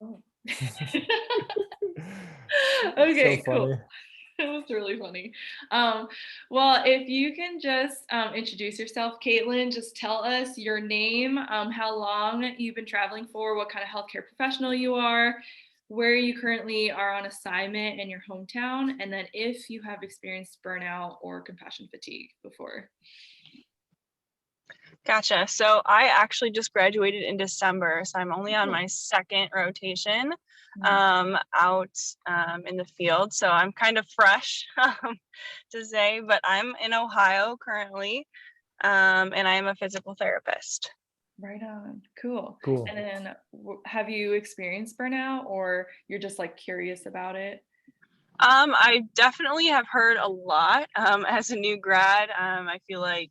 Oh. So Okay, cool. funny. It was really funny. Um, well, if you can just introduce yourself, Caitlin, just tell us your name, how long you've been traveling for, what kind of healthcare professional you are, where you currently are on assignment in your hometown, and then if you have experienced burnout or compassion fatigue before. Gotcha. So I actually just graduated in December, so I'm only on Oh, my second rotation nice. out in the field. So I'm kind of fresh to say, but I'm in Ohio currently, and I am a physical therapist. Right on. Cool. Cool. And then have you experienced burnout or you're just like curious about it? I definitely have heard a lot as a new grad. I feel like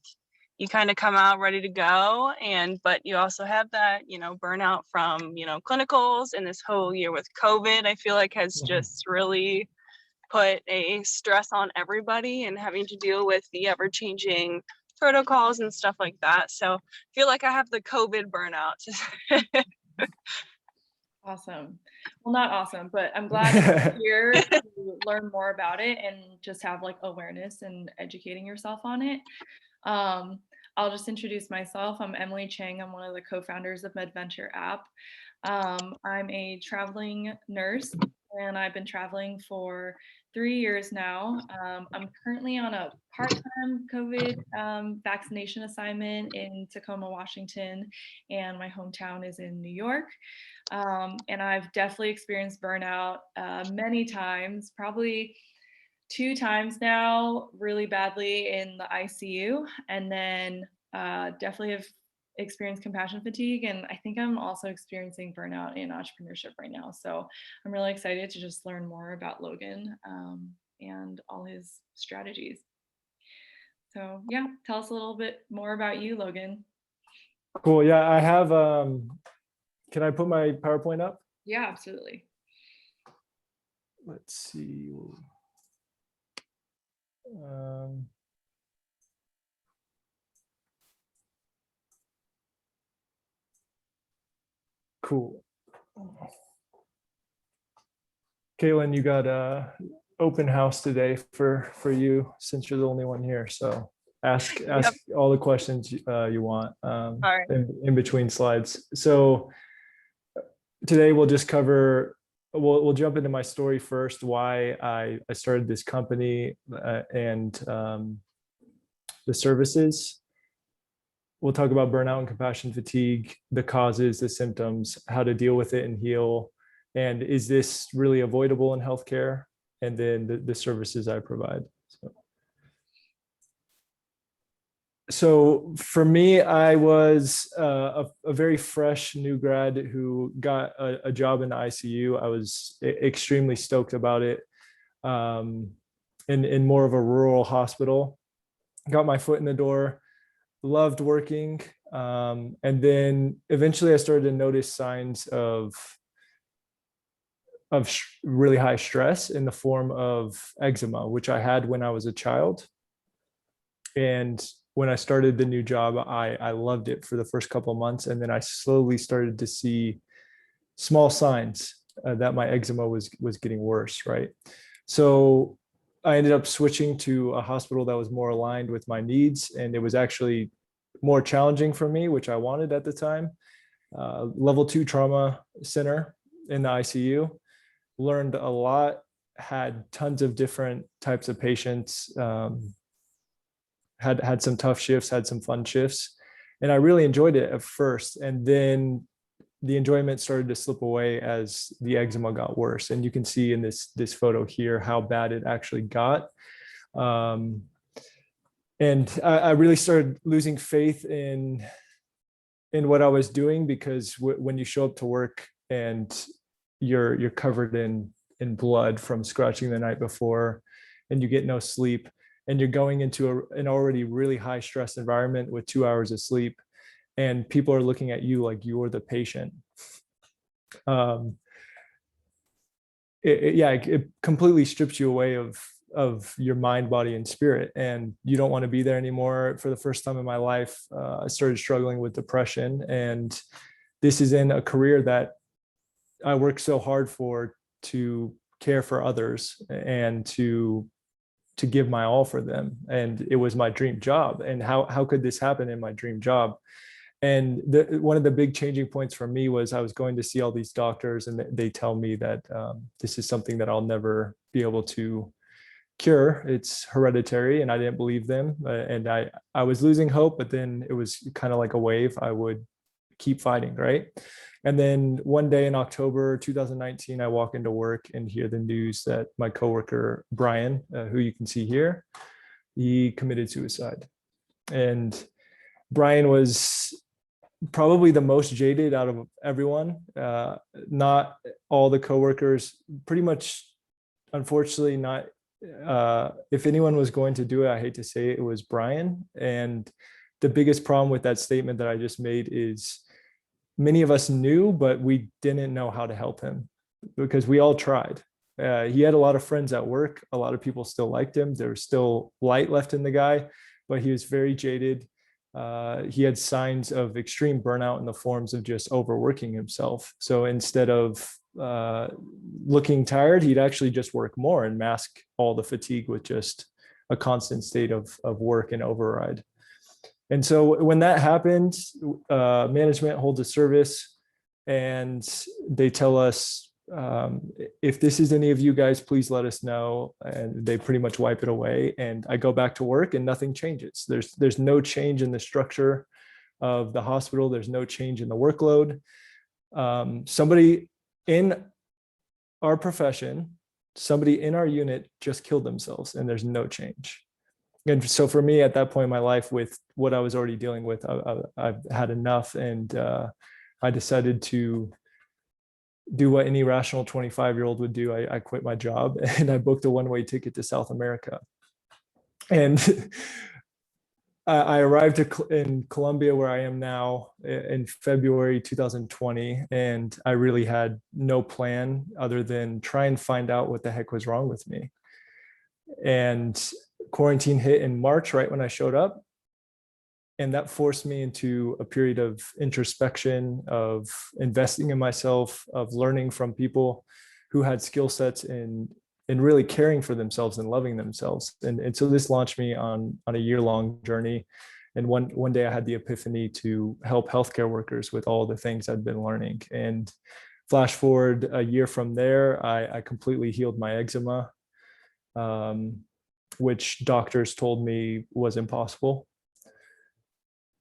you kind of come out ready to go, but you also have that, burnout from, clinicals, and this whole year with COVID, I feel like has Mhm. just really put a stress on everybody and having to deal with the ever changing protocols and stuff like that. So I feel like I have the COVID burnout. Awesome. Well, not awesome, but I'm glad that you're here to learn more about it and just have like awareness and educating yourself on it. Um, I'll just introduce myself. I'm Emily Chang. I'm one of the co-founders of MedVenture app. I'm a traveling nurse and I've been traveling for 3 years now. I'm currently on a part-time COVID vaccination assignment in Tacoma, Washington, and my hometown is in New York. And I've definitely experienced burnout many times, probably 2 times now, really badly in the ICU, and then definitely have experienced compassion fatigue. And I think I'm also experiencing burnout in entrepreneurship right now. So I'm really excited to just learn more about Logan and all his strategies. So yeah, tell us a little bit more about you, Logan. Cool. Yeah, I have can I put my PowerPoint up? Yeah, absolutely. Let's see. Um, cool. Caitlin, you got a open house today for you since you're the only one here. So ask Yep. all the questions you want All right. in between slides. So today we'll just cover. We'll jump into my story first, why I started this company and the services. We'll talk about burnout and compassion fatigue, the causes, the symptoms, how to deal with it and heal, and is this really avoidable in healthcare, and then the services I provide. So for me, I was a very fresh new grad who got a job in the ICU. I was extremely stoked about it, in more of a rural hospital. Got my foot in the door, loved working. And then eventually I started to notice signs of really high stress in the form of eczema, which I had when I was a child. And when I started the new job, I loved it for the first couple of months. And then I slowly started to see small signs that my eczema was getting worse, right? So I ended up switching to a hospital that was more aligned with my needs. And it was actually more challenging for me, which I wanted at the time. Level 2 trauma center in the ICU. Learned a lot, had tons of different types of patients, had some tough shifts, had some fun shifts. And I really enjoyed it at first. And then the enjoyment started to slip away as the eczema got worse. And you can see in this photo here how bad it actually got. And I really started losing faith in what I was doing, because when you show up to work and you're covered in blood from scratching the night before, and you get no sleep, and you're going into an already really high stress environment with 2 hours of sleep, and people are looking at you like you're the patient. It completely strips you away of your mind, body, and spirit, and you don't want to be there anymore. For the first time in my life, I started struggling with depression, and this is in a career that I worked so hard for to care for others and to give my all for them. And it was my dream job. And how could this happen in my dream job? And one of the big changing points for me was I was going to see all these doctors, and they tell me that this is something that I'll never be able to cure. It's hereditary, and I didn't believe them. And I was losing hope, but then it was kind of like a wave. I would keep fighting, right? And then one day in October 2019, I walk into work and hear the news that my coworker, Brian, who you can see here, he committed suicide. And Brian was probably the most jaded out of everyone. Not all the coworkers, pretty much, unfortunately, not. If anyone was going to do it, I hate to say it, it was Brian. And the biggest problem with that statement that I just made is many of us knew, but we didn't know how to help him because we all tried. He had a lot of friends at work. A lot of people still liked him. There was still light left in the guy, but he was very jaded. He had signs of extreme burnout in the forms of just overworking himself. So instead of looking tired, he'd actually just work more and mask all the fatigue with just a constant state of work and override. And so when that happened, management holds a service and they tell us, if this is any of you guys, please let us know. And they pretty much wipe it away. And I go back to work and nothing changes. There's no change in the structure of the hospital. There's no change in the workload. Somebody in our profession, somebody in our unit just killed themselves and there's no change. And so for me at that point in my life, with what I was already dealing with, I've had enough. And I decided to do what any rational 25-year-old would do. I quit my job and I booked a one-way ticket to South America. And I arrived in Colombia, where I am now, in February 2020. And I really had no plan other than try and find out what the heck was wrong with me. And quarantine hit in March, right when I showed up. And that forced me into a period of introspection, of investing in myself, of learning from people who had skill sets in really caring for themselves and loving themselves. And so this launched me on a year-long journey. And one day I had the epiphany to help healthcare workers with all the things I'd been learning. And flash forward a year from there, I completely healed my eczema, which doctors told me was impossible.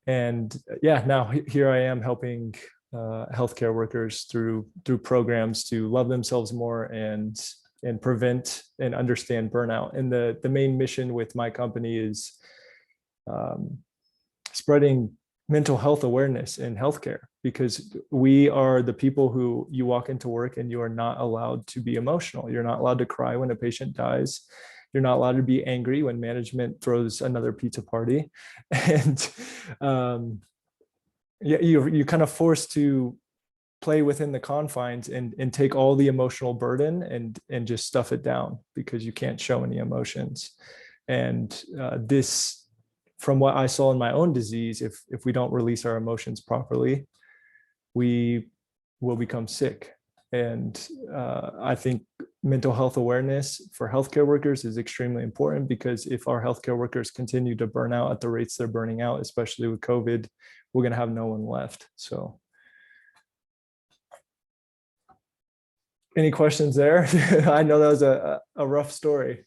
And yeah, now here I am helping healthcare workers through programs to love themselves more and prevent and understand burnout. And the main mission with my company is spreading mental health awareness in healthcare, because we are the people who you walk into work and you are not allowed to be emotional. You're not allowed to cry when a patient dies. You're not allowed to be angry when management throws another pizza party. And you're kind of forced to play within the confines and take all the emotional burden and just stuff it down, because you can't show any emotions. And this, from what I saw in my own disease, if we don't release our emotions properly, we will become sick. And I think mental health awareness for healthcare workers is extremely important, because if our healthcare workers continue to burn out at the rates they're burning out, especially with COVID, we're going to have no one left. So any questions there? I know that was a rough story.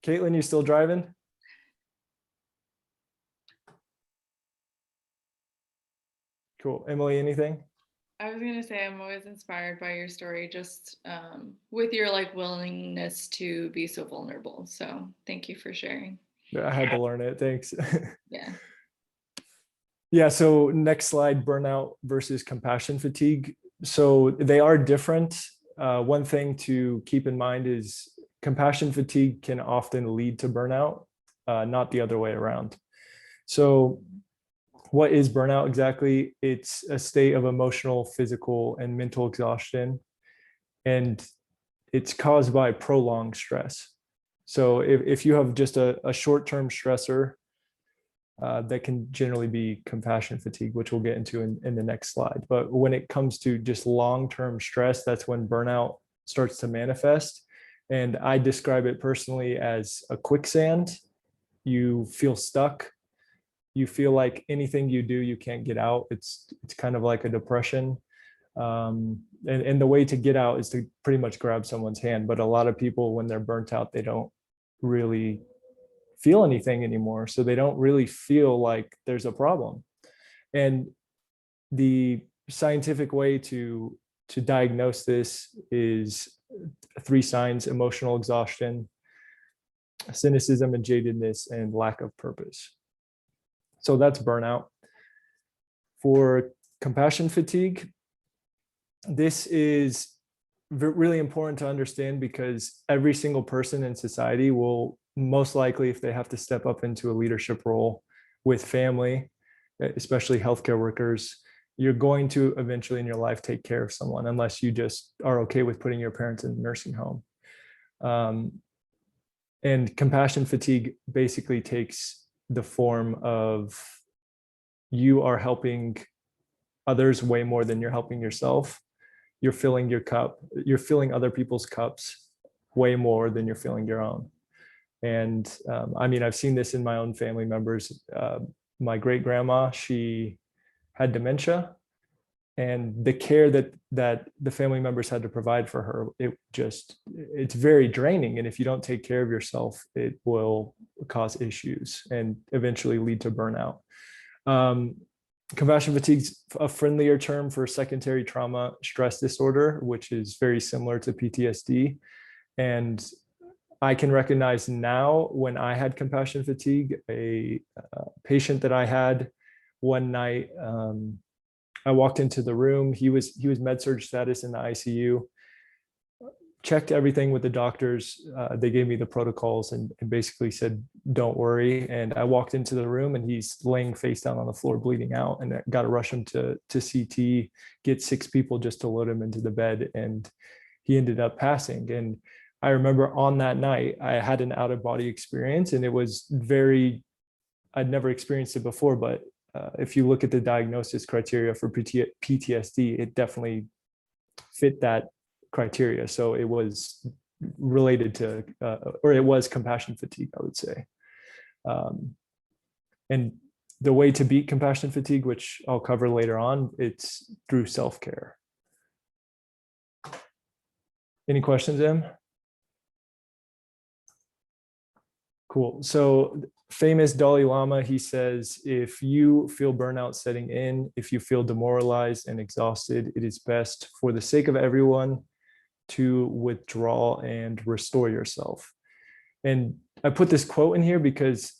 Caitlin, you still driving? Cool. Emily, anything? I was gonna say I'm always inspired by your story, just with your like willingness to be so vulnerable. So thank you for sharing. I had to learn it. Thanks. Yeah. Yeah. So next slide, burnout versus compassion fatigue. So they are different. One thing to keep in mind is compassion fatigue can often lead to burnout, not the other way around. So what is burnout exactly? It's a state of emotional, physical, and mental exhaustion. And it's caused by prolonged stress. So if you have just a short-term stressor, that can generally be compassion fatigue, which we'll get into in the next slide. But when it comes to just long-term stress, that's when burnout starts to manifest. And I describe it personally as a quicksand. You feel stuck. You feel like anything you do, you can't get out. It's kind of like a depression. And the way to get out is to pretty much grab someone's hand. But a lot of people, when they're burnt out, they don't really feel anything anymore. So they don't really feel like there's a problem. And the scientific way to diagnose this is 3 signs: emotional exhaustion, cynicism and jadedness, and lack of purpose. So that's burnout. For compassion fatigue, this is really important to understand because every single person in society will most likely, if they have to step up into a leadership role with family, especially healthcare workers, you're going to eventually in your life take care of someone, unless you just are okay with putting your parents in a nursing home. And compassion fatigue basically takes the form of you are helping others way more than you're helping yourself. You're filling your cup, you're filling other people's cups way more than you're filling your own. And I mean, I've seen this in my own family members. My great grandma, she had dementia, and the care that the family members had to provide for her, it's very draining. And if you don't take care of yourself, it will cause issues and eventually lead to burnout. Compassion fatigue is a friendlier term for secondary trauma stress disorder, which is very similar to PTSD. And I can recognize now when I had compassion fatigue, a patient that I had one night, I walked into the room. He was med-surg status in the ICU, checked everything with the doctors. They gave me the protocols and basically said, don't worry. And I walked into the room and he's laying face down on the floor, bleeding out, and I got to rush him to CT, get 6 people just to load him into the bed. And he ended up passing. And I remember on that night, I had an out-of-body experience, and it was I'd never experienced it before, but if you look at the diagnosis criteria for PTSD, it definitely fit that criteria. So it was related to, or it was compassion fatigue, I would say. And the way to beat compassion fatigue, which I'll cover later on, it's through self-care. Any questions, Em? Cool. So famous Dalai Lama, he says, if you feel burnout setting in, if you feel demoralized and exhausted, it is best for the sake of everyone to withdraw and restore yourself. And I put this quote in here because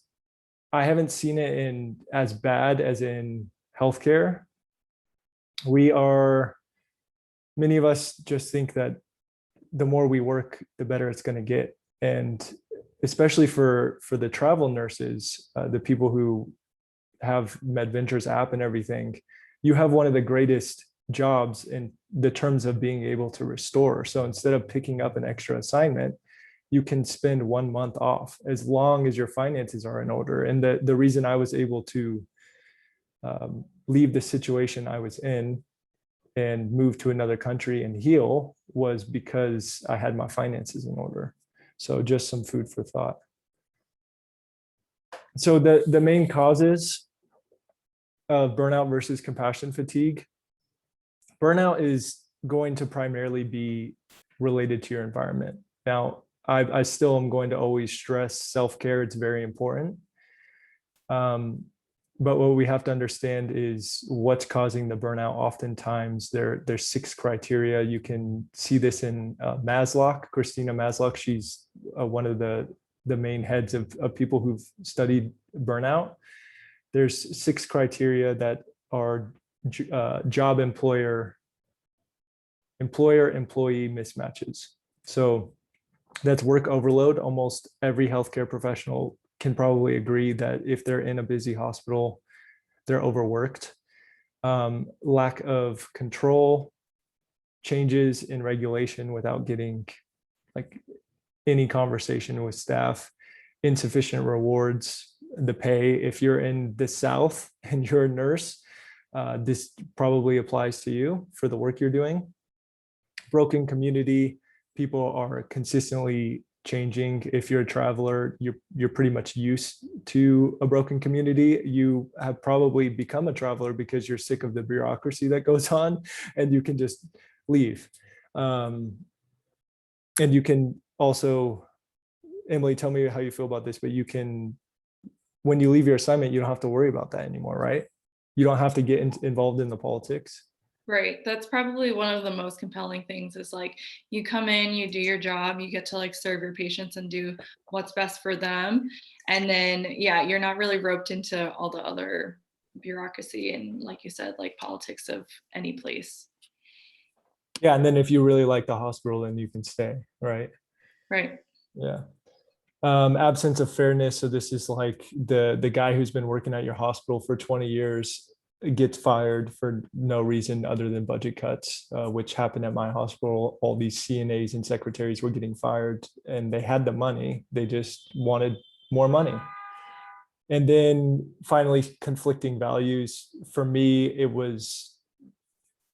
I haven't seen it in as bad as in healthcare. Many of us just think that the more we work, the better it's going to get. And especially for the travel nurses, the people who have MedVenture's app and everything, you have one of the greatest jobs in the terms of being able to restore. So instead of picking up an extra assignment, you can spend 1 month off as long as your finances are in order. And the reason I was able to leave the situation I was in and move to another country and heal was because I had my finances in order. So just some food for thought. So the main causes of burnout versus compassion fatigue. Burnout is going to primarily be related to your environment. Now, I still am going to always stress self-care. It's very important. But what we have to understand is what's causing the burnout. Oftentimes there's 6 criteria. You can see this in Christina Maslow. She's one of the main heads of people who've studied burnout. There's 6 criteria that are job employer employee mismatches. So that's work overload. Almost every healthcare professional can probably agree that if they're in a busy hospital, they're overworked. Lack of control, changes in regulation without getting like any conversation with staff, insufficient rewards, the pay. If you're in the South and you're a nurse, this probably applies to you for the work you're doing. Broken community, people are consistently changing. If you're a traveler, you're pretty much used to a broken community. You have probably become a traveler because you're sick of the bureaucracy that goes on, and you can just leave. And you can also, Emily, tell me how you feel about this, but you can, when you leave your assignment, you don't have to worry about that anymore, right? You don't have to get involved in the politics. Right. That's probably one of the most compelling things is like you come in, you do your job, you get to like serve your patients and do what's best for them. And then, yeah, you're not really roped into all the other bureaucracy and, like you said, like politics of any place. Yeah. And then if you really like the hospital, then you can stay, right? Right. Yeah. Absence of fairness. So this is like the guy who's been working at your hospital for 20 years gets fired for no reason other than budget cuts, which happened at my hospital. All these CNAs and secretaries were getting fired, and they had the money. They just wanted more money. And then finally, conflicting values. For me, it was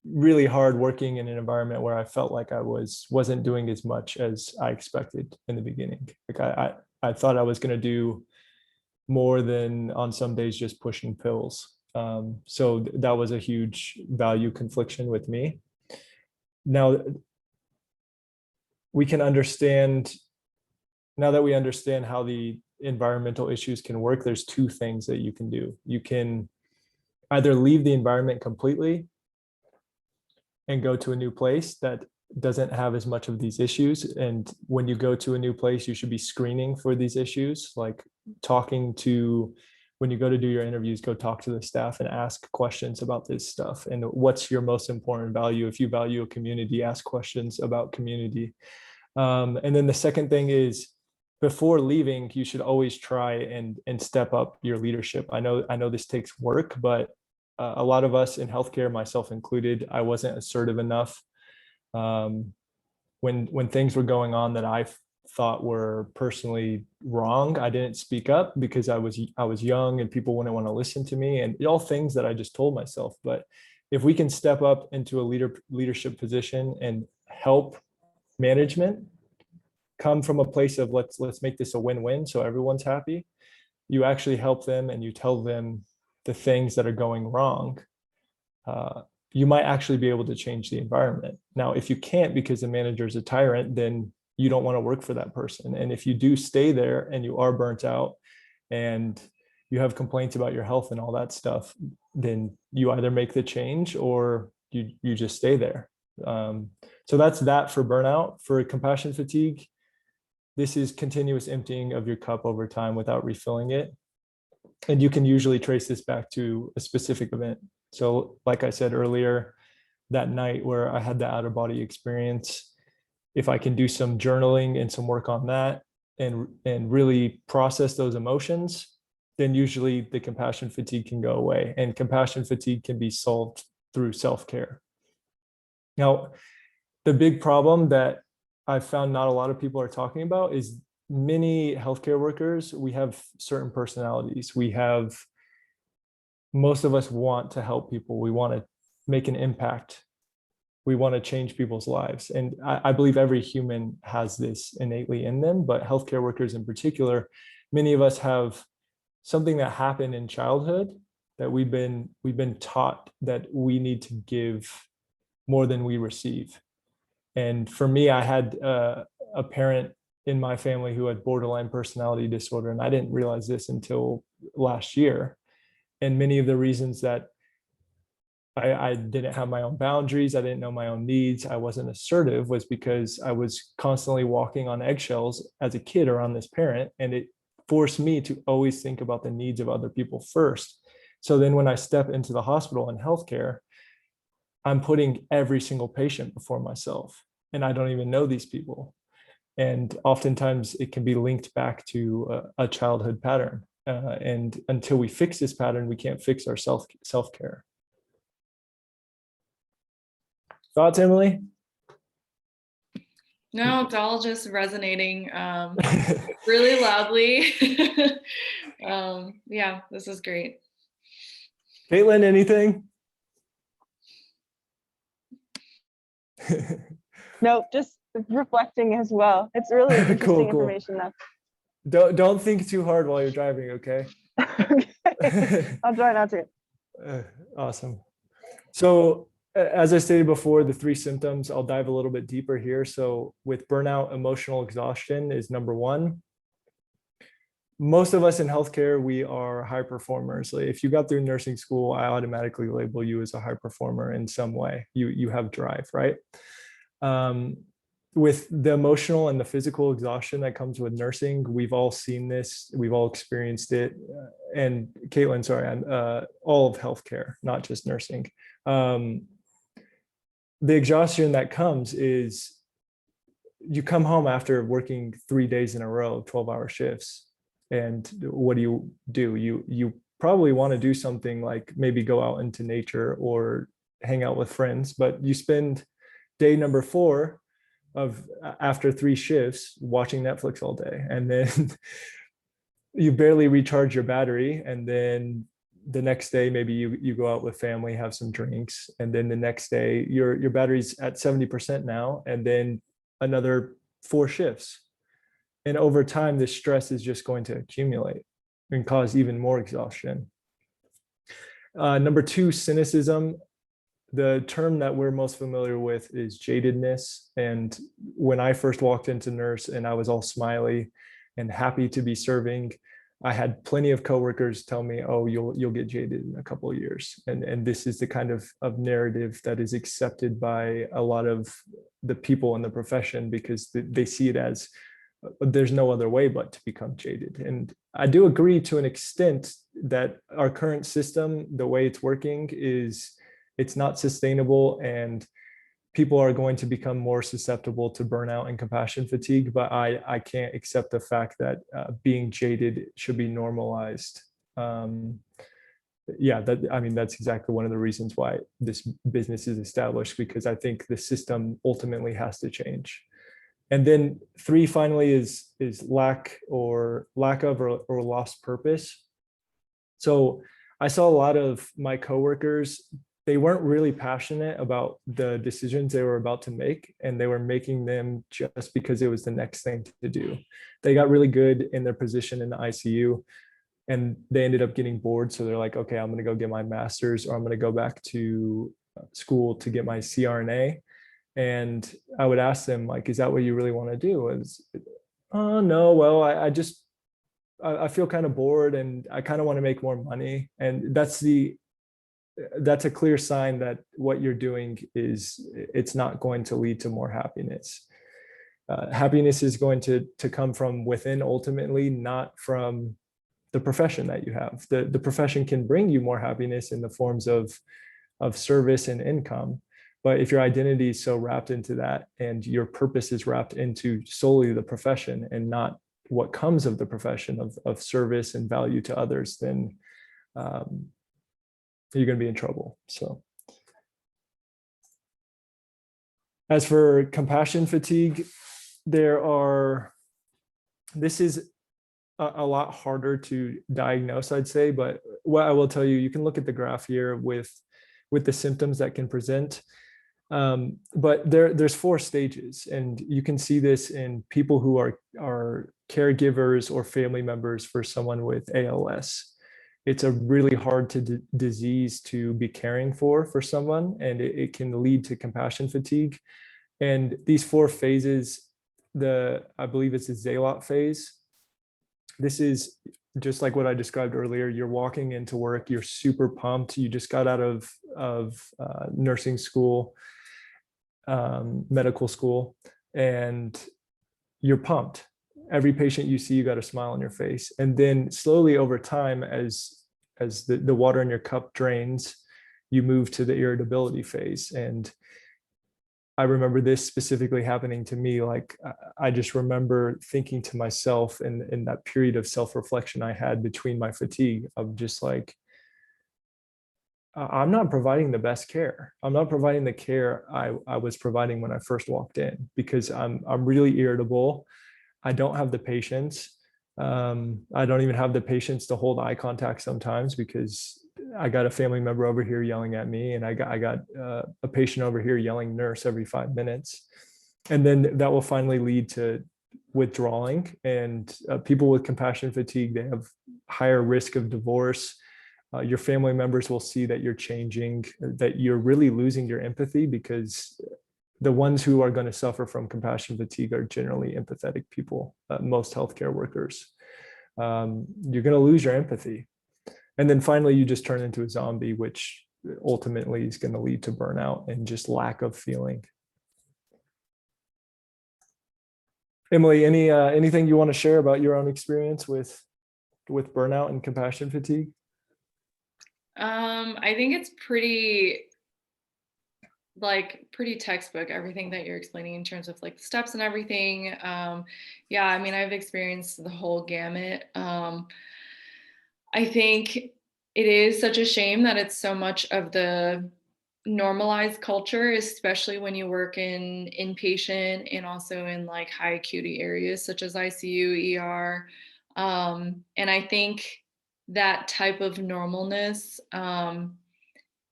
really hard working in an environment where I felt like I wasn't doing as much as I expected in the beginning. Like I thought I was going to do more than on some days just pushing pills. So that was a huge value confliction with me. Now we can understand, now that we understand how the environmental issues can work, there's two things that you can do. You can either leave the environment completely and go to a new place that doesn't have as much of these issues. And when you go to a new place, you should be screening for these issues, like talking to, when you go to do your interviews, go talk to the staff and ask questions about this stuff. And what's your most important value? If you value a community, ask questions about community. And then the second thing is, before leaving, you should always try and step up your leadership. I know this takes work, but a lot of us in healthcare, myself included, I wasn't assertive enough. When things were going on that I thought were personally wrong, I didn't speak up because I was young and people wouldn't want to listen to me, and all things that I just told myself. But if we can step up into a leadership position and help management come from a place of let's make this a win-win so everyone's happy, you actually help them and you tell them the things that are going wrong, you might actually be able to change the environment. Now, if you can't because the manager is a tyrant, then you don't want to work for that person. And if you do stay there and you are burnt out and you have complaints about your health and all that stuff, then you either make the change or you just stay there. So that's that for burnout. For compassion fatigue, this is continuous emptying of your cup over time without refilling it. And you can usually trace this back to a specific event. So like I said earlier, that night where I had the out of body experience, if I can do some journaling and some work on that and really process those emotions, then usually the compassion fatigue can go away. And compassion fatigue can be solved through self-care. Now, the big problem that I've found not a lot of people are talking about is many healthcare workers, we have certain personalities. Most of us want to help people. We want to make an impact. We want to change people's lives. And I believe every human has this innately in them, but healthcare workers in particular, many of us have something that happened in childhood that we've been taught that we need to give more than we receive. And for me, I had a parent in my family who had borderline personality disorder, and I didn't realize this until last year. And many of the reasons that I didn't have my own boundaries, I didn't know my own needs, I wasn't assertive, was because I was constantly walking on eggshells as a kid around this parent, and it forced me to always think about the needs of other people first. So then when I step into the hospital and healthcare, I'm putting every single patient before myself, and I don't even know these people. And oftentimes it can be linked back to a childhood pattern. And until we fix this pattern, we can't fix our self-care. Thoughts, Emily? No, it's all just resonating really loudly. Yeah, this is great. Caitlin, anything? Nope, just reflecting as well. It's really interesting Cool. information though. Don't think too hard while you're driving, okay? Okay. I'll try not to. Awesome. So as I stated before, the 3 symptoms, I'll dive a little bit deeper here. So with burnout, emotional exhaustion is number 1. Most of us in healthcare, we are high performers. Like if you got through nursing school, I automatically label you as a high performer in some way. You have drive, right? With the emotional and the physical exhaustion that comes with nursing, we've all seen this, we've all experienced it. And Caitlin, sorry, all of healthcare, not just nursing. The exhaustion that comes is you come home after working 3 days in a row, 12-hour shifts. And what do? You probably want to do something like maybe go out into nature or hang out with friends, but you spend day number 4 of after 3 shifts watching Netflix all day, and then you barely recharge your battery, and then the next day maybe you go out with family, have some drinks, and then the next day your battery's at 70% now, and then another 4 shifts. And over time, this stress is just going to accumulate and cause even more exhaustion. Number 2, cynicism. The term that we're most familiar with is jadedness. And when I first walked into nurse and I was all smiley and happy to be serving, I had plenty of coworkers tell me, oh, you'll get jaded in a couple of years. And this is the kind of narrative that is accepted by a lot of the people in the profession, because they see it as there's no other way but to become jaded. And I do agree to an extent that our current system, the way it's working, it's not sustainable, and people are going to become more susceptible to burnout and compassion fatigue. But I can't accept the fact that being jaded should be normalized. Yeah, that's exactly one of the reasons why this business is established, because I think the system ultimately has to change. And then 3 finally is lack of or lost purpose. So I saw a lot of my coworkers, they weren't really passionate about the decisions they were about to make, and they were making them just because it was the next thing to do. They got really good in their position in the ICU, and they ended up getting bored. So they're like, okay, I'm going to go get my master's, or I'm going to go back to school to get my CRNA. And I would ask them, like, is that what you really want to do? Oh, no, well, I feel kind of bored and I kind of want to make more money. And that's a clear sign that what you're doing it's not going to lead to more happiness. Happiness is going to come from within ultimately, not from the profession that you have. The profession can bring you more happiness in the forms of service and income. But if your identity is so wrapped into that, and your purpose is wrapped into solely the profession and not what comes of the profession of service and value to others, then you're going to be in trouble. So as for compassion fatigue, this is a lot harder to diagnose, I'd say. But what I will tell you, you can look at the graph here with the symptoms that can present. But there's 4 stages, and you can see this in people who are caregivers or family members for someone with ALS. It's a really hard disease to be caring for someone, and it can lead to compassion fatigue. And these 4 phases, I believe it's the Zalot phase. This is just like what I described earlier. You're walking into work, you're super pumped. You just got out of nursing school, medical school, and you're pumped. Every patient you see, you got a smile on your face. And then slowly over time, as the water in your cup drains, you move to the irritability phase. And I remember this specifically happening to me. Like, I just remember thinking to myself in that period of self-reflection I had between my fatigue, of just like, I'm not providing the best care. I'm not providing the care I was providing when I first walked in, because I'm really irritable. I don't have the patience. I don't even have the patience to hold eye contact sometimes, because I got a family member over here yelling at me, and I got a patient over here yelling nurse every 5 minutes. And then that will finally lead to withdrawing. And people with compassion fatigue, they have higher risk of divorce. Your family members will see that you're changing, that you're really losing your empathy, because the ones who are going to suffer from compassion fatigue are generally empathetic people, most healthcare workers. You're going to lose your empathy. And then finally, you just turn into a zombie, which ultimately is going to lead to burnout and just lack of feeling. Emily, anything you want to share about your own experience with burnout and compassion fatigue? I think it's pretty textbook, everything that you're explaining in terms of like the steps and everything. Yeah, I mean, I've experienced the whole gamut. I think it is such a shame that it's so much of the normalized culture, especially when you work in inpatient and also in like high acuity areas such as ICU, ER. And I think that type of normalness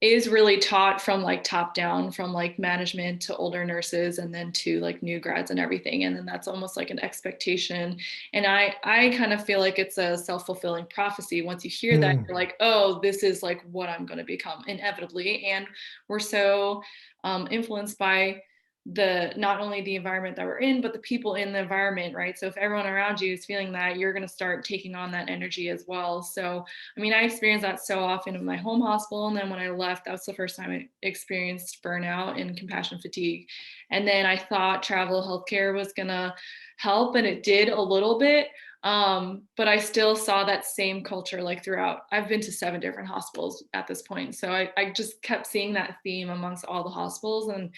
is really taught from like top down, from like management to older nurses and then to like new grads and everything. And then that's almost like an expectation. And I kind of feel like it's a self-fulfilling prophecy. Once you hear that, you're like, oh, this is like what I'm going to become inevitably. And we're so influenced by not only the environment that we're in, but the people in the environment, right? So if everyone around you is feeling that, you're going to start taking on that energy as well. So I mean, I experienced that so often in my home hospital. And then when I left, that was the first time I experienced burnout and compassion fatigue. And then I thought travel healthcare was going to help, and it did a little bit. But I still saw that same culture like throughout. I've been to 7 different hospitals at this point. So I just kept seeing that theme amongst all the hospitals. And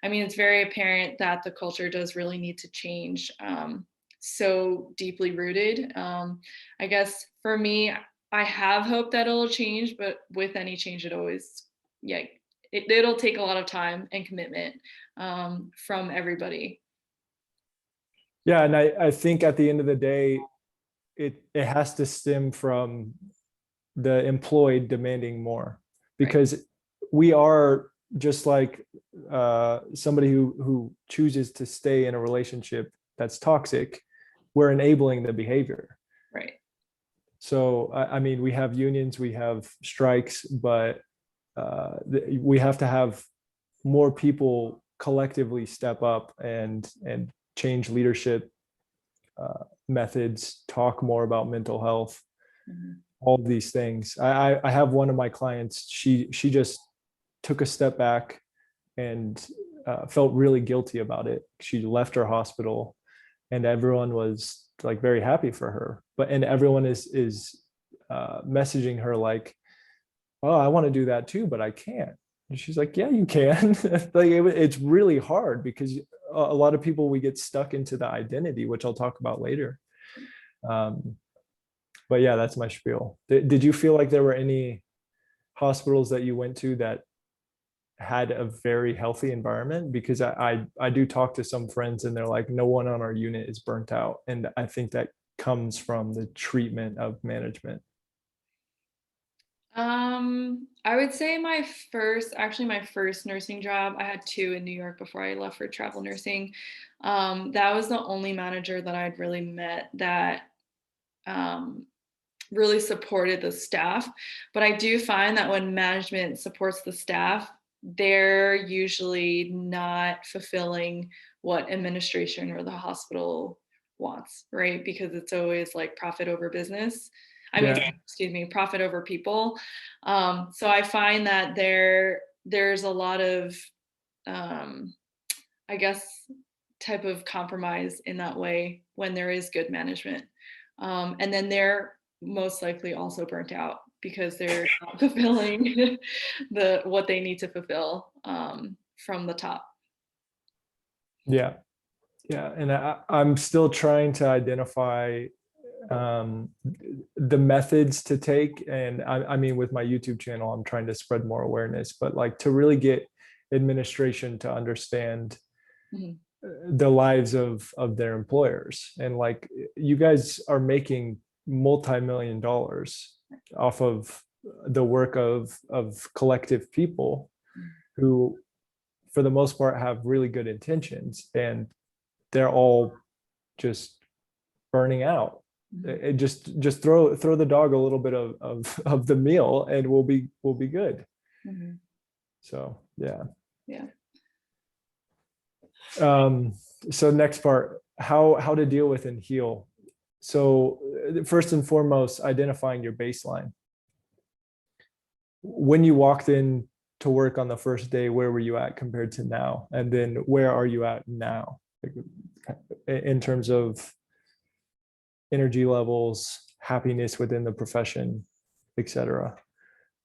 I mean, it's very apparent that the culture does really need to change. So deeply rooted. I guess for me, I have hope that it'll change, but with any change, it'll take a lot of time and commitment from everybody. Yeah, and I think at the end of the day, it has to stem from the employed demanding more, because we are just like somebody who chooses to stay in a relationship that's toxic. We're enabling the behavior. Right. So, I mean, we have unions, we have strikes, but we have to have more people collectively step up and change leadership methods, talk more about mental health, all of these things. I have one of my clients, she just took a step back and felt really guilty about it. She left her hospital and everyone was like very happy for her, and everyone is messaging her like, oh, I want to do that too, but I can't. And she's like, yeah, you can. Like it's really hard, because a lot of people, we get stuck into the identity, which I'll talk about later. But yeah, that's my spiel. Did you feel like there were any hospitals that you went to that had a very healthy environment? Because I do talk to some friends and they're like, no one on our unit is burnt out. And I think that comes from the treatment of management. I would say my first nursing job, I had 2 in New York before I left for travel nursing. That was the only manager that I'd really met that really supported the staff. But I do find that when management supports the staff, they're usually not fulfilling what administration or the hospital wants, right? Because it's always like profit over business. Profit over people. So I find that there's a lot of, I guess, type of compromise in that way when there is good management. And then they're most likely also burnt out because they're not fulfilling what they need to fulfill from the top. Yeah. And I'm still trying to identify the methods to take. And I mean, with my YouTube channel, I'm trying to spread more awareness, but like to really get administration to understand the lives of their employers. And like, you guys are making multi-million dollars off of the work of collective people who, for the most part, have really good intentions, and they're all just burning out. It just throw the dog a little bit of the meal, and we'll be good. So yeah. So next part, how to deal with and heal. So first and foremost, identifying your baseline. When you walked in to work on the first day, where were you at compared to now? And then where are you at now, in terms of energy levels, happiness within the profession, etc.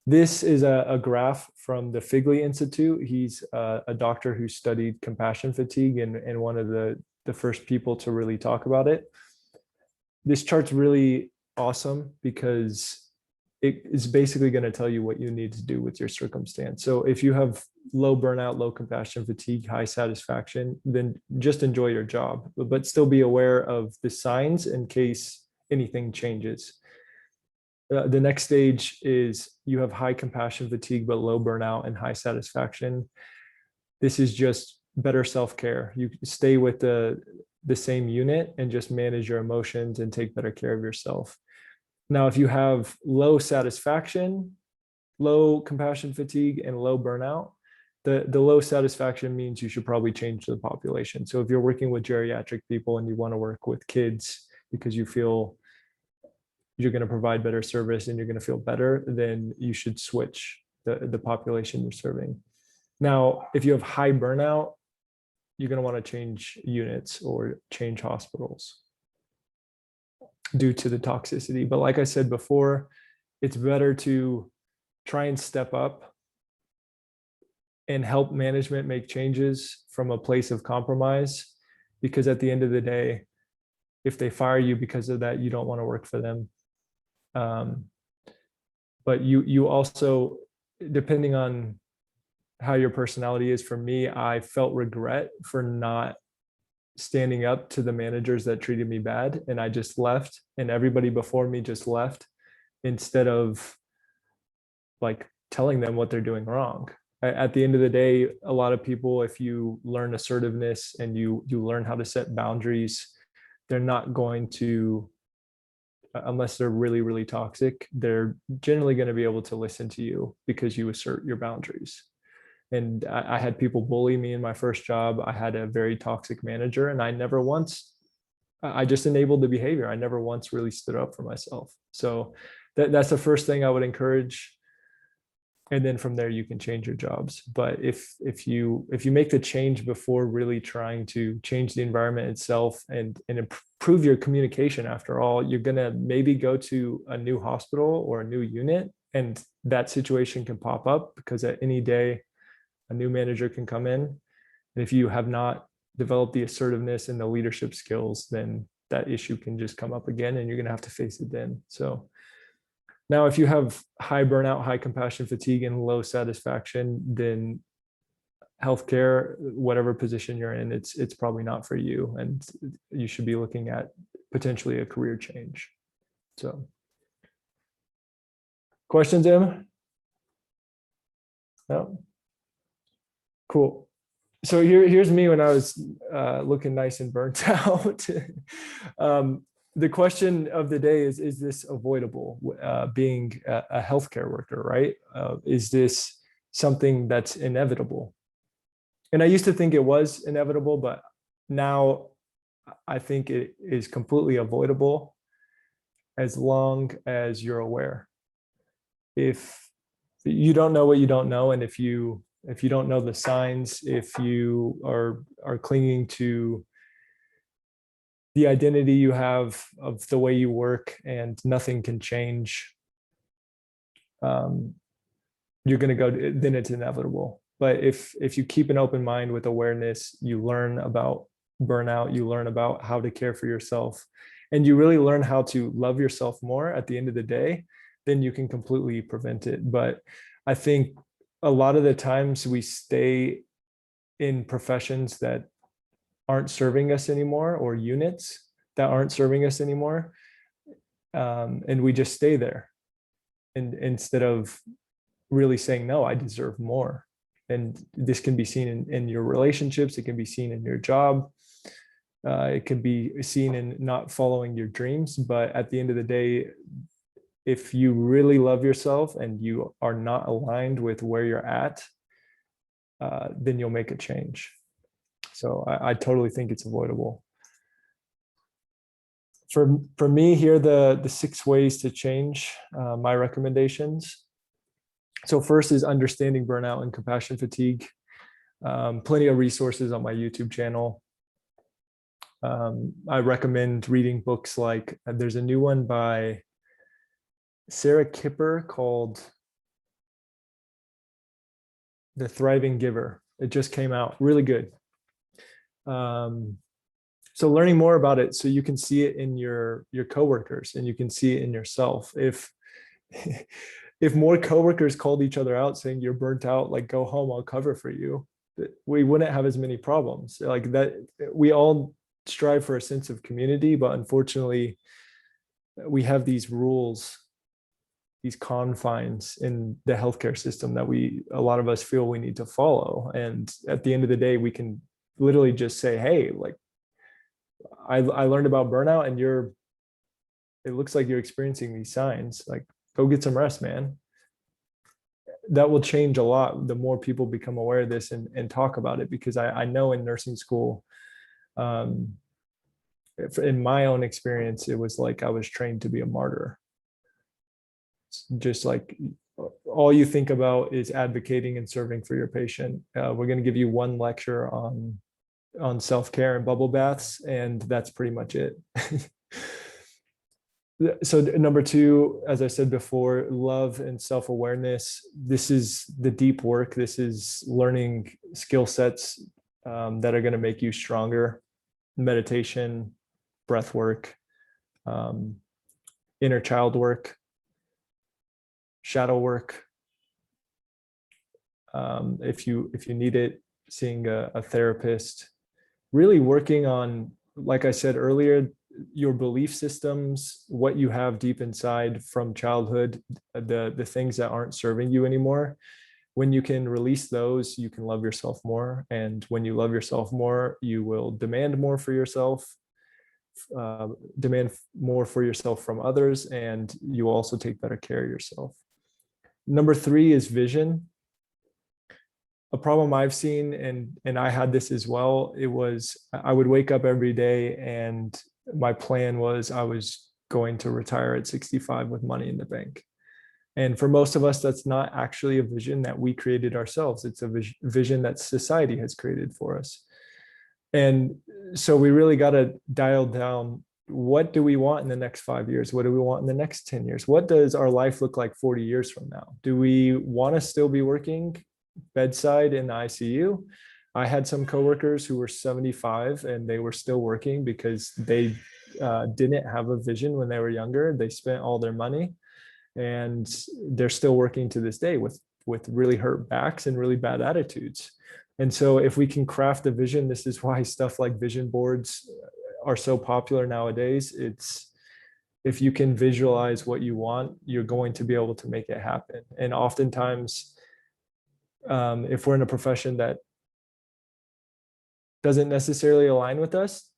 This is a graph from the Figley Institute. He's a doctor who studied compassion fatigue and one of the first people to really talk about it. This chart's really awesome because it is basically going to tell you what you need to do with your circumstance. So if you have low burnout, low compassion fatigue, high satisfaction, then just enjoy your job, but still be aware of the signs in case anything changes. The next stage is you have high compassion fatigue, but low burnout and high satisfaction. This is just better self-care. You stay with the same unit and just manage your emotions and take better care of yourself. Now, if you have low satisfaction, low compassion fatigue, and low burnout, the low satisfaction means you should probably change the population. So if you're working with geriatric people and you want to work with kids because you feel you're going to provide better service and you're going to feel better, then you should switch the population you're serving. Now, if you have high burnout, you're going to want to change units or change hospitals due to the toxicity. But like I said before, it's better to try and step up and help management make changes from a place of compromise, because at the end of the day, if they fire you because of that, you don't want to work for them. But you also, depending on how your personality is, for me, I felt regret for not standing up to the managers that treated me bad, and I just left, and everybody before me just left instead of like telling them what they're doing wrong. At the end of the day, a lot of people, if you learn assertiveness and you learn how to set boundaries, they're not going to, unless they're really, really toxic, they're generally going to be able to listen to you because you assert your boundaries. And I had people bully me in my first job. I had a very toxic manager, and I just enabled the behavior. I never once really stood up for myself. So that's the first thing I would encourage. And then from there, you can change your jobs. But if you make the change before really trying to change the environment itself and improve your communication, after all, you're going to maybe go to a new hospital or a new unit, and that situation can pop up because at any day, a new manager can come in. And if you have not developed the assertiveness and the leadership skills, then that issue can just come up again, and you're going to have to face it then. So now, if you have high burnout, high compassion fatigue, and low satisfaction, then healthcare, whatever position you're in, it's probably not for you, and you should be looking at potentially a career change. So, questions, Em? No? Cool. So here's me when I was looking nice and burnt out. The question of the day is this avoidable, being a healthcare worker, right? Is this something that's inevitable? And I used to think it was inevitable, but now I think it is completely avoidable as long as you're aware. If you don't know what you don't know, and if you don't know the signs, if you are clinging to the identity you have of the way you work and nothing can change, you're going to go, then it's inevitable. But if you keep an open mind with awareness, you learn about burnout, you learn about how to care for yourself, and you really learn how to love yourself more at the end of the day, then you can completely prevent it. But I think a lot of the times we stay in professions that aren't serving us anymore, or units that aren't serving us anymore. And we just stay there, and instead of really saying, no, I deserve more. And this can be seen in your relationships. It can be seen in your job. It can be seen in not following your dreams. But at the end of the day, if you really love yourself and you are not aligned with where you're at, then you'll make a change. So I totally think it's avoidable. For me, here are the 6 ways to change, my recommendations. So first is understanding burnout and compassion fatigue. Plenty of resources on my YouTube channel. I recommend reading books like, there's a new one by Sarah Kipper called The Thriving Giver. It just came out, really good. So learning more about it so you can see it in your coworkers and you can see it in yourself. If more coworkers called each other out saying you're burnt out, like, go home, I'll cover for you, we wouldn't have as many problems. Like that, we all strive for a sense of community, but unfortunately we have these rules, these confines in the healthcare system that a lot of us feel we need to follow. And at the end of the day, we can literally just say, hey, like, I learned about burnout and it looks like you're experiencing these signs, like, go get some rest, man. That will change a lot the more people become aware of this and talk about it, because I know in nursing school, in my own experience, it was like I was trained to be a martyr. Just like all you think about is advocating and serving for your patient. We're going to give you one lecture on self-care and bubble baths, and that's pretty much it. So number 2, as I said before, love and self-awareness. This is the deep work. This is learning skill sets that are going to make you stronger. Meditation, breath work, inner child work, shadow work. If you need it, seeing a therapist, really working on, like I said earlier, your belief systems, what you have deep inside from childhood, the things that aren't serving you anymore. When you can release those, you can love yourself more. And when you love yourself more, you will demand more for yourself, demand more for yourself from others, and you will also take better care of yourself. Number 3 is vision. A problem I've seen, and I had this as well, it was I would wake up every day and my plan was I was going to retire at 65 with money in the bank. And for most of us, that's not actually a vision that we created ourselves. It's a vision that society has created for us. And so we really got to dial down, what do we want in the next 5 years? What do we want in the next 10 years? What does our life look like 40 years from now? Do we want to still be working bedside in the ICU? I had some coworkers who were 75 and they were still working because they didn't have a vision when they were younger. They spent all their money and they're still working to this day with really hurt backs and really bad attitudes. And so if we can craft a vision, this is why stuff like vision boards are so popular nowadays. It's, if you can visualize what you want, you're going to be able to make it happen. And oftentimes, if we're in a profession that doesn't necessarily align with us,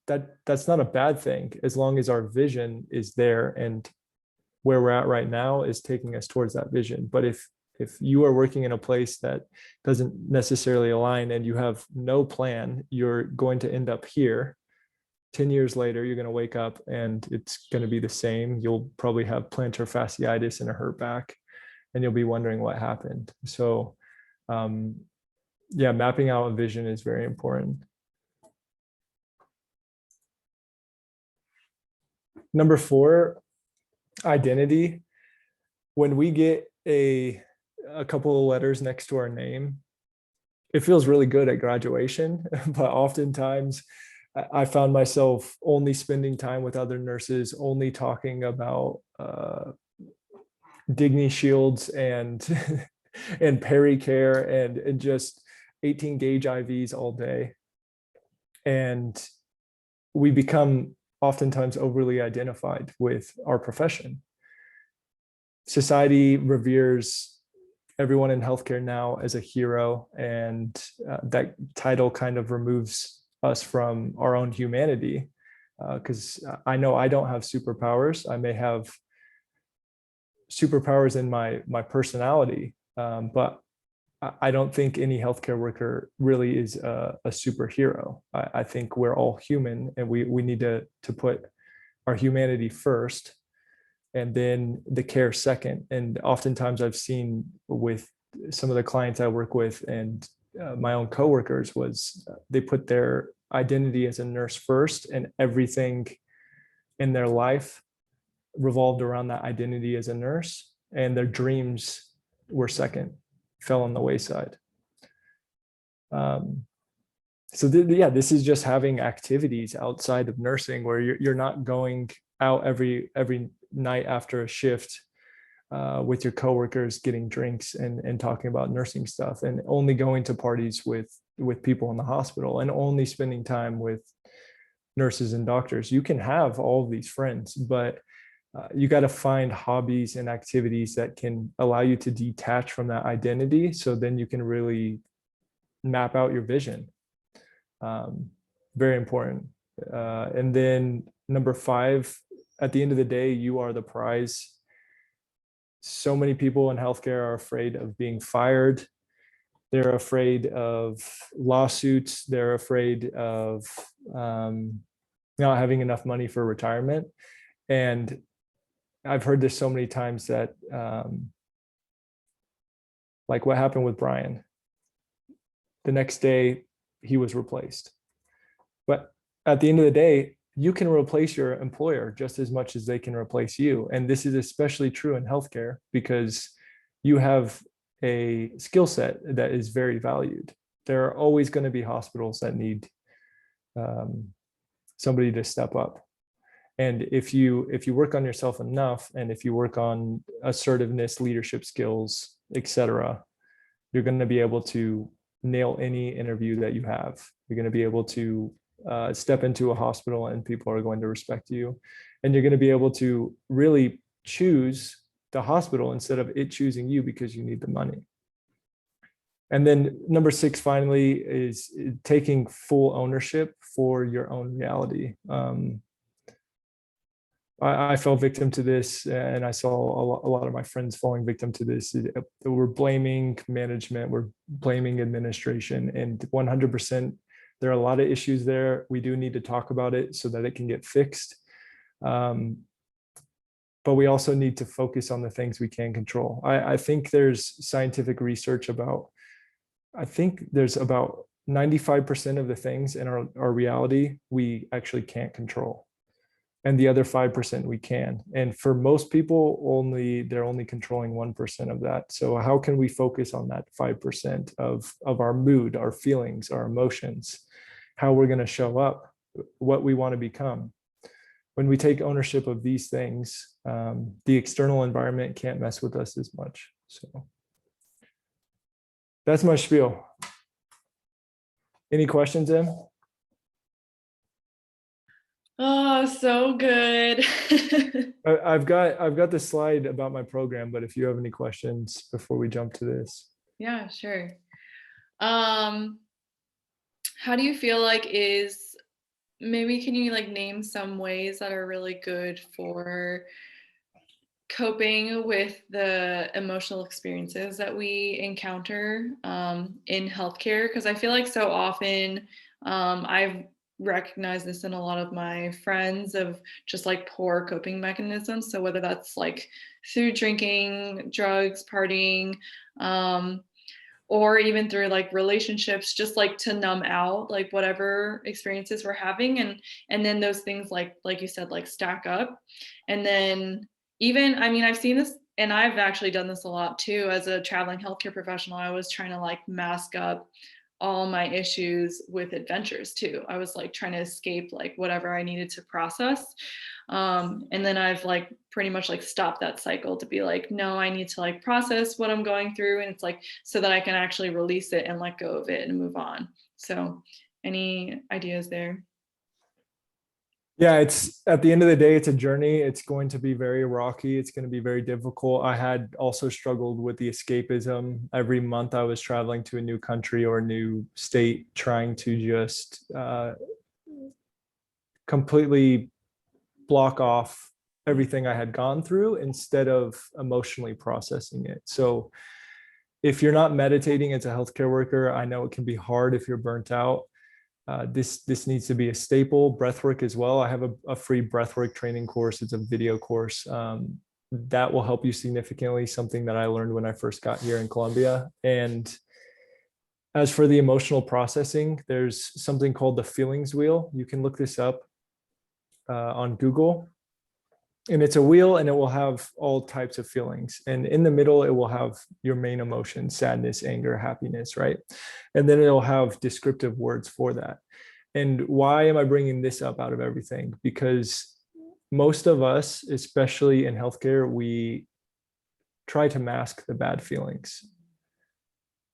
that's not a bad thing, as long as our vision is there and where we're at right now is taking us towards that vision. But if you are working in a place that doesn't necessarily align and you have no plan, you're going to end up here. 10 years later, you're going to wake up and it's going to be the same. You'll probably have plantar fasciitis and a hurt back, and you'll be wondering what happened. So yeah, mapping out a vision is very important. Number 4, identity. When we get a couple of letters next to our name, it feels really good at graduation, but oftentimes I found myself only spending time with other nurses, only talking about Dignity shields and and pericare and just 18 gauge IVs all day. And we become oftentimes overly identified with our profession. Society reveres everyone in healthcare now as a hero, and that title kind of removes us from our own humanity. Because I know I don't have superpowers. I may have superpowers in my personality, but I don't think any healthcare worker really is a superhero. I think we're all human, and we need to put our humanity first, and then the care second. And oftentimes I've seen with some of the clients I work with and my own coworkers was they put their identity as a nurse first, and everything in their life revolved around that identity as a nurse, and their dreams were second, fell on the wayside. Yeah, this is just having activities outside of nursing where you're not going out every night after a shift with your coworkers getting drinks and talking about nursing stuff, and only going to parties with people in the hospital, and only spending time with nurses and doctors. You can have all of these friends, but you got to find hobbies and activities that can allow you to detach from that identity, so then you can really map out your vision. Very important. And then number 5, at the end of the day, you are the prize. So many people in healthcare are afraid of being fired. They're afraid of lawsuits. They're afraid of not having enough money for retirement. And I've heard this so many times that like what happened with Brian, the next day he was replaced. But at the end of the day, you can replace your employer just as much as they can replace you. And this is especially true in healthcare because you have a skill set that is very valued. There are always going to be hospitals that need somebody to step up. And if you work on yourself enough, and if you work on assertiveness, leadership skills, etc., you're going to be able to nail any interview that you have. You're going to be able to step into a hospital and people are going to respect you. And you're going to be able to really choose the hospital instead of it choosing you because you need the money. And then number 6, finally, is taking full ownership for your own reality. I fell victim to this, and I saw a lot of my friends falling victim to this. We're blaming management, we're blaming administration, and 100%, there are a lot of issues there. We do need to talk about it so that it can get fixed. But we also need to focus on the things we can control. I think there's scientific research about, I think there's about 95% of the things in our reality we actually can't control. And the other 5% we can. And for most people, they're only controlling 1% of that. So how can we focus on that 5% of our mood, our feelings, our emotions, how we're going to show up, what we want to become? When we take ownership of these things, the external environment can't mess with us as much. So that's my spiel. Any questions, Em? Oh, so good. I've got the slide about my program, but if you have any questions before we jump to this. Yeah, sure. How do you feel like maybe can you like name some ways that are really good for coping with the emotional experiences that we encounter in healthcare? Because I feel like so often I've recognized this in a lot of my friends of just like poor coping mechanisms. So whether that's like through drinking, drugs, partying, or even through like relationships, just like to numb out like whatever experiences we're having, and then those things like you said, like stack up. And then even, I mean, I've seen this, and I've actually done this a lot too as a traveling healthcare professional. I was trying to like mask up all my issues with adventures too. I was like trying to escape like whatever I needed to process. And then I've like pretty much like stopped that cycle to be like, no, I need to like process what I'm going through. And it's like, so that I can actually release it and let go of it and move on. So any ideas there? Yeah, it's at the end of the day, it's a journey. It's going to be very rocky. It's going to be very difficult. I had also struggled with the escapism. Every month I was traveling to a new country or a new state, trying to just completely block off everything I had gone through instead of emotionally processing it. So if you're not meditating as a healthcare worker, I know it can be hard if you're burnt out. This needs to be a staple. Breathwork as well. I have a free breathwork training course. It's a video course that will help you significantly. Something that I learned when I first got here in Colombia. And as for the emotional processing, there's something called the feelings wheel. You can look this up on Google. And it's a wheel and it will have all types of feelings. And in the middle, it will have your main emotions, sadness, anger, happiness, right? And then it'll have descriptive words for that. And why am I bringing this up out of everything? Because most of us, especially in healthcare, we try to mask the bad feelings.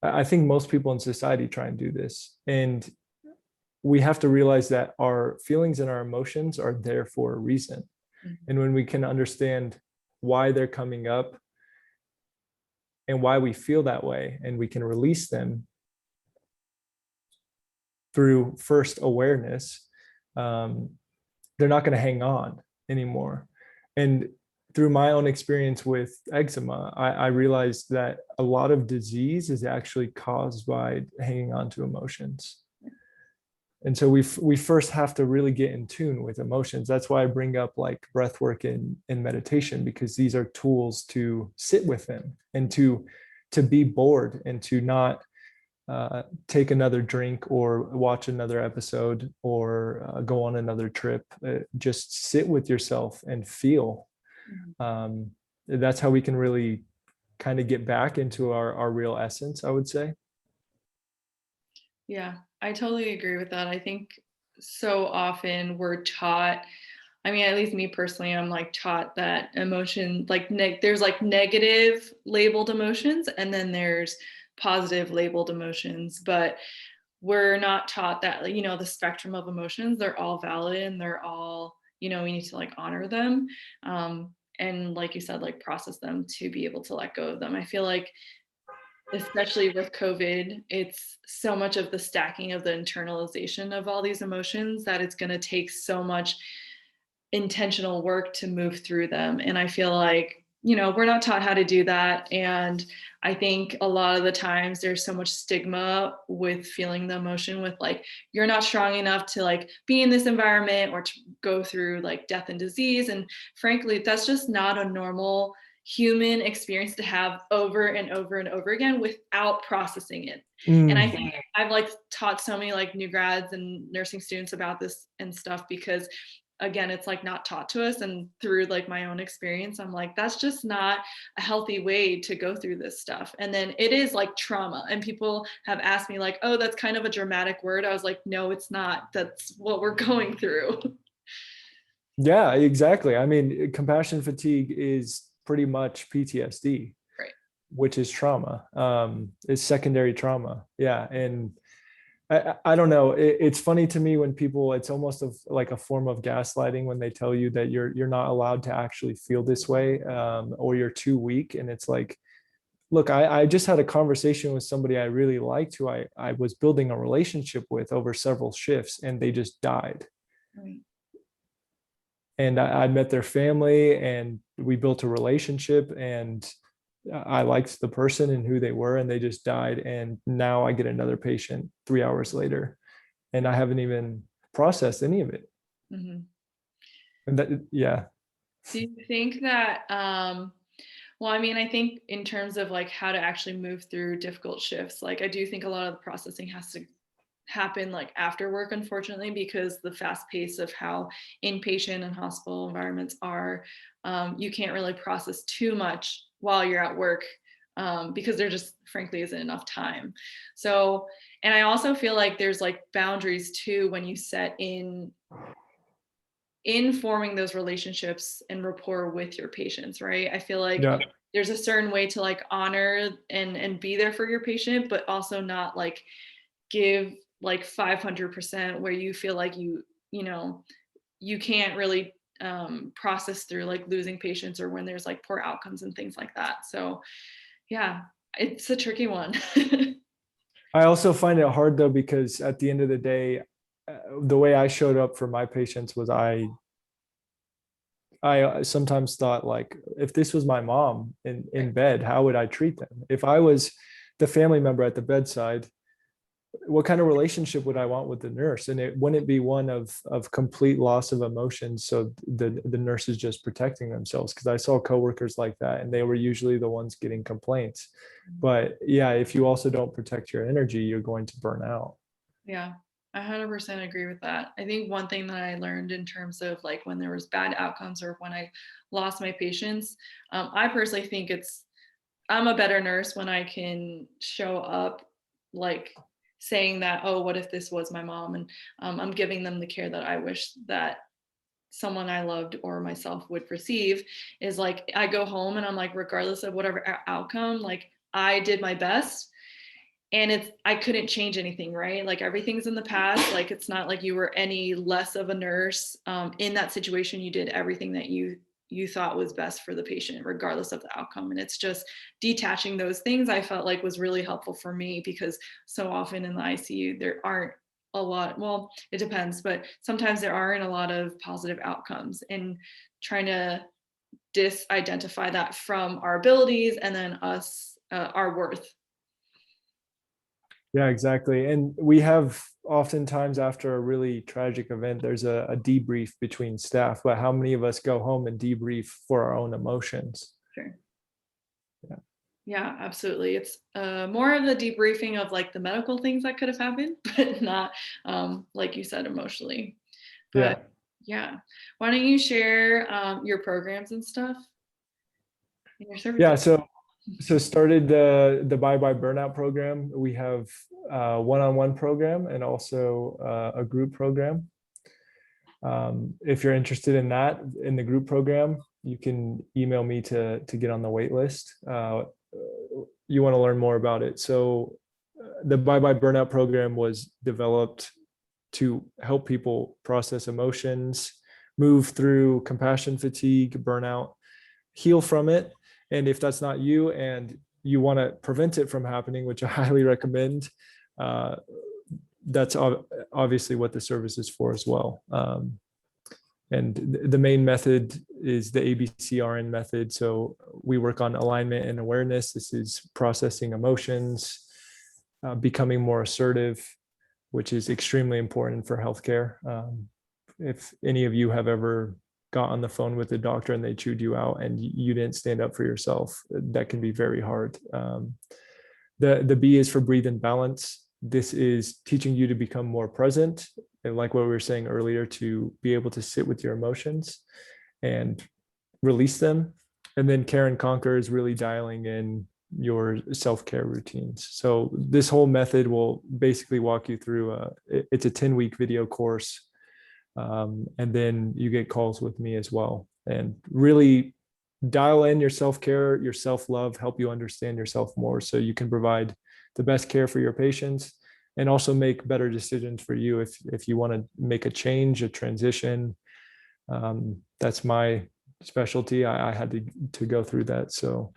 I think most people in society try and do this. And we have to realize that our feelings and our emotions are there for a reason. And when we can understand why they're coming up and why we feel that way, and we can release them through first awareness, they're not going to hang on anymore. And through my own experience with eczema, I realized that a lot of disease is actually caused by hanging on to emotions. And so we first have to really get in tune with emotions. That's why I bring up like breath work and meditation, because these are tools to sit with them and to be bored and to not take another drink or watch another episode or go on another trip. Just sit with yourself and feel. That's how we can really kind of get back into our real essence, I would say. Yeah, I totally agree with that. I think so often we're taught, I mean, at least me personally, I'm like taught that emotion, like there's like negative labeled emotions and then there's positive labeled emotions, but we're not taught that, you know, the spectrum of emotions, they're all valid and they're all, you know, we need to like honor them. And like you said, like process them to be able to let go of them. I feel like especially with COVID, it's so much of the stacking of the internalization of all these emotions that it's going to take so much intentional work to move through them. And I feel like, you know, we're not taught how to do that. And I think a lot of the times there's so much stigma with feeling the emotion with like, you're not strong enough to like be in this environment or to go through like death and disease. And frankly, that's just not a normal human experience to have over and over and over again without processing it. And I think I've like taught so many like new grads and nursing students about this and stuff because again, it's like not taught to us. And through like my own experience, I'm like, that's just not a healthy way to go through this stuff. And then it is like trauma. And people have asked me like, oh, that's kind of a dramatic word. I was like, no, it's not. That's what we're going through. Yeah, exactly. I mean, compassion fatigue is pretty much PTSD, right? Which is trauma. It's secondary trauma. Yeah. And I don't know. It's funny to me when people, it's almost like a form of gaslighting when they tell you that you're not allowed to actually feel this way, or you're too weak. And it's like, look, I just had a conversation with somebody I really liked who I was building a relationship with over several shifts, and they just died. Right. And I met their family and we built a relationship, and I liked the person and who they were, and they just died. And now I get another patient 3 hours later and I haven't even processed any of it. Mm-hmm. And that, yeah. Do you think that, well, I mean, I think in terms of like how to actually move through difficult shifts, like I do think a lot of the processing has to happen like after work, unfortunately, because the fast pace of how inpatient and hospital environments are, you can't really process too much while you're at work. because there just frankly isn't enough time. So, and I also feel like there's like boundaries too when you set in forming those relationships and rapport with your patients, right? I feel like Yeah. there's a certain way to like honor and be there for your patient, but also not like give like 500% where you feel like you know, you can't really process through like losing patients or when there's like poor outcomes and things like that. So yeah, it's a tricky one. I also find it hard though, because at the end of the day, the way I showed up for my patients was I sometimes thought like, if this was my mom in bed, how would I treat them? If I was the family member at the bedside, what kind of relationship would I want with the nurse? And it wouldn't be one of complete loss of emotions. So the nurse is just protecting themselves, because I saw coworkers like that, and they were usually the ones getting complaints. But yeah, if you also don't protect your energy, you're going to burn out. Yeah, I 100% agree with that. I think one thing that I learned in terms of like when there was bad outcomes or when I lost my patients, I personally think I'm a better nurse when I can show up like saying that, oh, what if this was my mom? And I'm giving them the care that I wish that someone I loved or myself would receive. Is like, I go home and I'm like, regardless of whatever outcome, like I did my best. And I couldn't change anything, right? Like everything's in the past. Like it's not like you were any less of a nurse. In that situation, you did everything that you thought was best for the patient, regardless of the outcome. And it's just detaching those things, I felt like was really helpful for me, because so often in the ICU, there aren't a lot, well, it depends, but sometimes there aren't a lot of positive outcomes, and trying to disidentify that from our abilities and then us, our worth. Yeah, exactly. And we have oftentimes after a really tragic event, there's a debrief between staff, but how many of us go home and debrief for our own emotions? Sure. Yeah. Yeah, absolutely. It's more of the debriefing of like the medical things that could have happened, but not like you said, emotionally. But yeah, why don't you share your programs and stuff in your services? Yeah, so started the Bye Bye Burnout program. We have a one-on-one program and also a group program. If you're interested in that, in the group program, you can email me to get on the wait list. You want to learn more about it. So the Bye Bye Burnout program was developed to help people process emotions, move through compassion fatigue, burnout, heal from it. And if that's not you and you want to prevent it from happening, which I highly recommend, that's obviously what the service is for as well. And the main method is the ABCRN method. So we work on alignment and awareness. This is processing emotions, becoming more assertive, which is extremely important for healthcare. If any of you have ever got on the phone with a doctor and they chewed you out and you didn't stand up for yourself, that can be very hard. The B is for breathe and balance. This is teaching you to become more present. And like what we were saying earlier, to be able to sit with your emotions and release them. And then care and conquer is really dialing in your self-care routines. So this whole method will basically walk you through it's a 10-week video course. And then you get calls with me as well, and really dial in your self-care, your self-love, help you understand yourself more so you can provide the best care for your patients, and also make better decisions for you if you want to make a change, a transition. That's my specialty. I had to go through that. So,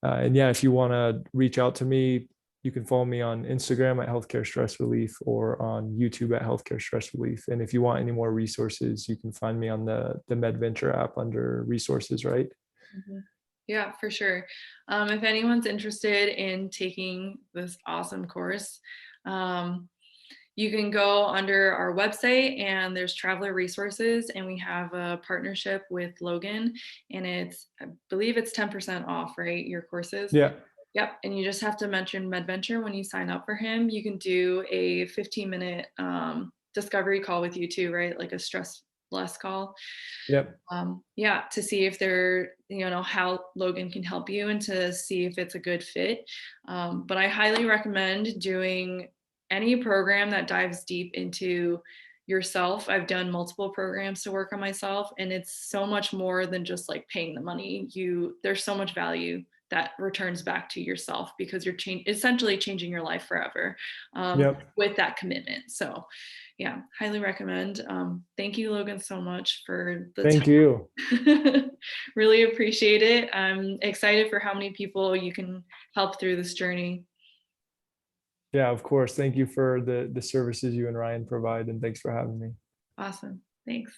and yeah, if you want to reach out to me, you can follow me on Instagram at Healthcare Stress Relief or on YouTube at Healthcare Stress Relief. And if you want any more resources, you can find me on the MedVenture app under resources, right? Mm-hmm. Yeah, for sure. If anyone's interested in taking this awesome course, you can go under our website and there's traveler resources, and we have a partnership with Logan, and I believe it's 10% off, right? Your courses. Yeah. Yep. And you just have to mention MedVenture when you sign up for him. You can do a 15-minute discovery call with you too, right? Like a stress less call. Yep. Yeah, to see if there how Logan can help you and to see if it's a good fit. But I highly recommend doing any program that dives deep into yourself. I've done multiple programs to work on myself, and it's so much more than just like paying the money. There's so much value that returns back to yourself because you're essentially changing your life forever with that commitment. So yeah, highly recommend. Thank you, Logan, so much for the Thank time. you. Really appreciate it. I'm excited for how many people you can help through this journey. Yeah, of course. Thank you for the services you and Ryan provide, and thanks for having me. Awesome. Thanks.